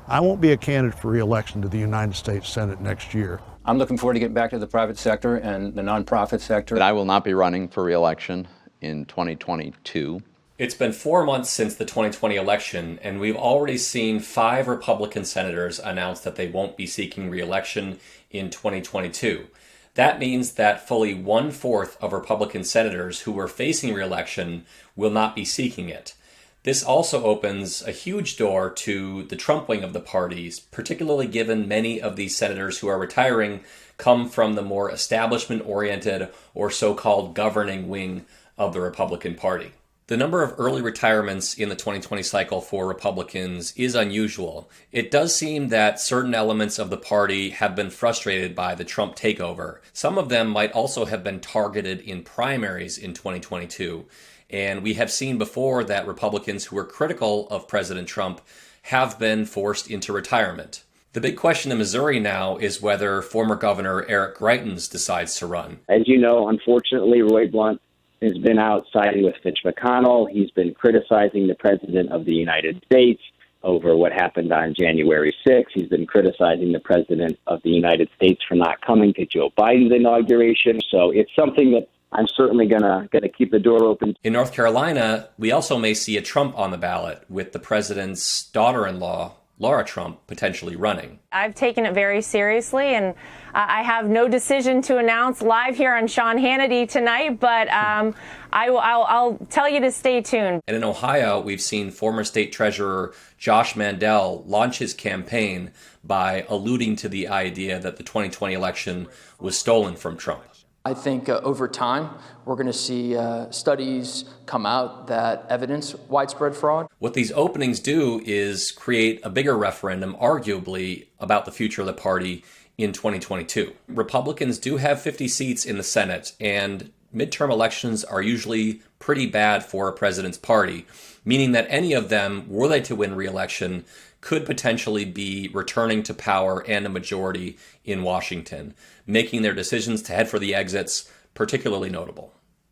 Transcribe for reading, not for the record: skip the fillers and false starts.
I won't be a candidate for re-election to the United States Senate next year. I'm looking forward to getting back to the private sector and the nonprofit sector. But I will not be running for re-election in 2022. It's been 4 months since the 2020 election, and we've already seen 5 Republican senators announce that they won't be seeking re-election in 2022. That means that fully 1/4 of Republican senators who were facing re-election will not be seeking it. This also opens a huge door to the Trump wing of the parties, particularly given many of these senators who are retiring come from the more establishment-oriented or so-called governing wing of the Republican Party. The number of early retirements in the 2020 cycle for Republicans is unusual. It does seem that certain elements of the party have been frustrated by the Trump takeover. Some of them might also have been targeted in primaries in 2022. And we have seen before that Republicans who were critical of President Trump have been forced into retirement. The big question in Missouri now is whether former Governor Eric Greitens decides to run. As you know, unfortunately, Roy Blunt has been out siding with Mitch McConnell. He's been criticizing the President of the United States over what happened on January 6th. He's been criticizing the President of the United States for not coming to Joe Biden's inauguration. So it's something that I'm certainly gonna keep the door open. In North Carolina, we also may see a Trump on the ballot, with the president's daughter-in-law, Laura Trump, potentially running. I've taken it very seriously, and I have no decision to announce live here on Sean Hannity tonight, but I'll tell you to stay tuned. And in Ohio, we've seen former state treasurer Josh Mandel launch his campaign by alluding to the idea that the 2020 election was stolen from Trump. I think over time, we're going to see studies come out that evidence widespread fraud. What these openings do is create a bigger referendum, arguably, about the future of the party in 2022. Republicans do have 50 seats in the Senate, and midterm elections are usually pretty bad for a president's party, meaning that any of them, were they to win re-election, could potentially be returning to power and a majority in Washington, making their decisions to head for the exits particularly notable.